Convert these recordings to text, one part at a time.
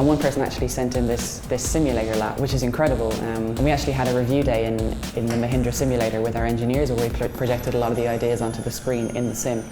And one person actually sent in this simulator lab, which is incredible. And we actually had a review day in the Mahindra simulator with our engineers where we projected a lot of the ideas onto the screen in the sim.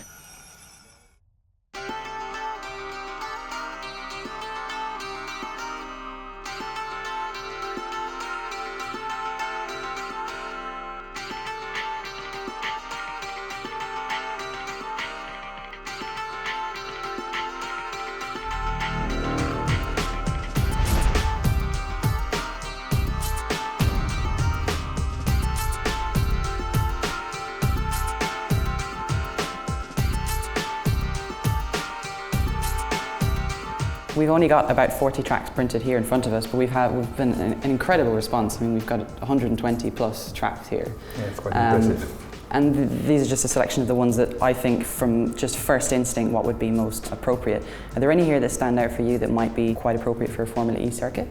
We've only got about 40 tracks printed here in front of us, but we've been an incredible response. I mean, we've got 120 plus tracks here. Yeah, it's quite impressive. And these are just a selection of the ones that I think, from just first instinct, what would be most appropriate. Are there any here that stand out for you that might be quite appropriate for a Formula E circuit?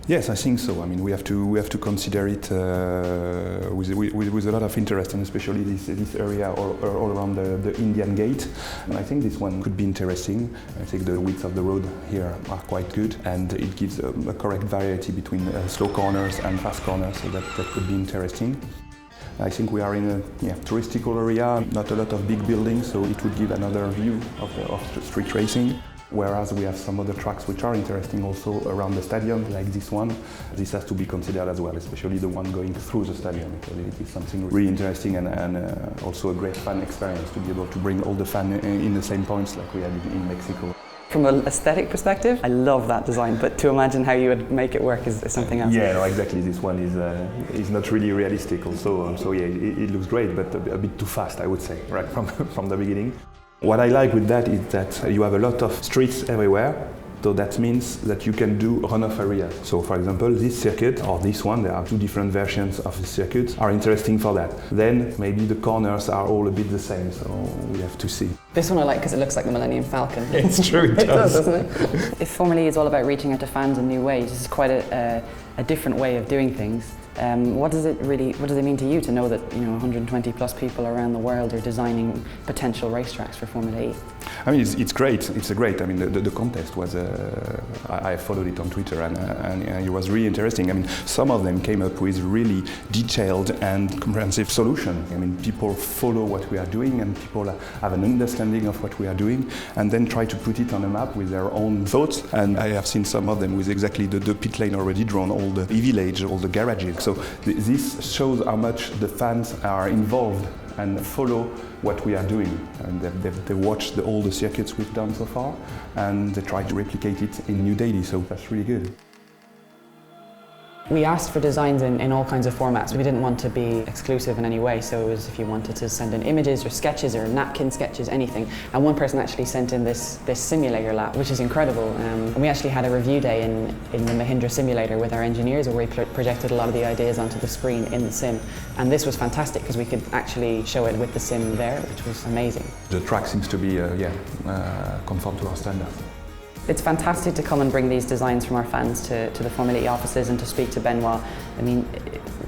Yes, I think so. I mean, we have to consider it with a lot of interest, and especially this area all around the Indian Gate. And I think this one could be interesting. I think the width of the road here are quite good, and it gives a correct variety between slow corners and fast corners, so that could be interesting. I think we are in a touristical area, not a lot of big buildings, so it would give another view of the street racing. Whereas we have some other tracks which are interesting also around the stadium, like this one. This has to be considered as well, especially the one going through the stadium, because it is something really interesting and also a great fan experience to be able to bring all the fans in the same points like we had in Mexico. From an aesthetic perspective, I love that design, but to imagine how you would make it work is something else. Yeah, no, exactly. This one is not really realistic also. So yeah, it looks great, but a bit too fast, I would say, right from the beginning. What I like with that is that you have a lot of streets everywhere, so that means that you can do runoff areas. So for example, this circuit, or this one, there are two different versions of the circuit, are interesting for that. Then maybe the corners are all a bit the same, so we have to see. This one I like because it looks like the Millennium Falcon. It's true, it does, doesn't it? If Formula E is all about reaching out to fans in new ways, this is quite a different way of doing things. What does it mean to you to know that 120 plus people around the world are designing potential racetracks for Formula E? I mean, it's great. It's great. I mean, the contest was. I followed it on Twitter, and it was really interesting. I mean, some of them came up with really detailed and comprehensive solutions. I mean, people follow what we are doing, and people have an understanding of what we are doing, and then try to put it on a map with their own thoughts. And I have seen some of them with exactly the pit lane already drawn, all the EV village, all the garages. So this shows how much the fans are involved and follow what we are doing. And they watch all the circuits we've done so far, and they try to replicate it in New Delhi, so that's really good. We asked for designs in all kinds of formats. We didn't want to be exclusive in any way, so it was if you wanted to send in images or sketches or napkin sketches, anything. And one person actually sent in this simulator lab, which is incredible. And we actually had a review day in the Mahindra simulator with our engineers where we projected a lot of the ideas onto the screen in the sim. And this was fantastic because we could actually show it with the sim there, which was amazing. The track seems to be, conform to our standards. It's fantastic to come and bring these designs from our fans to the Formula E offices and to speak to Benoit. I mean,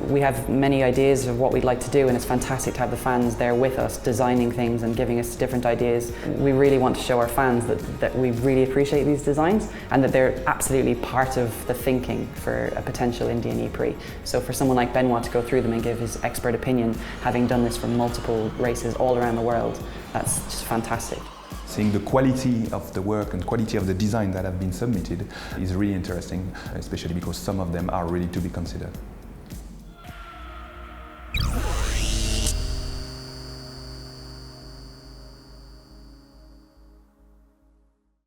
we have many ideas of what we'd like to do, and it's fantastic to have the fans there with us, designing things and giving us different ideas. We really want to show our fans that we really appreciate these designs and that they're absolutely part of the thinking for a potential Indian E-Prix. So for someone like Benoit to go through them and give his expert opinion, having done this for multiple races all around the world, that's just fantastic. Seeing the quality of the work and quality of the design that have been submitted is really interesting, especially because some of them are ready to be considered.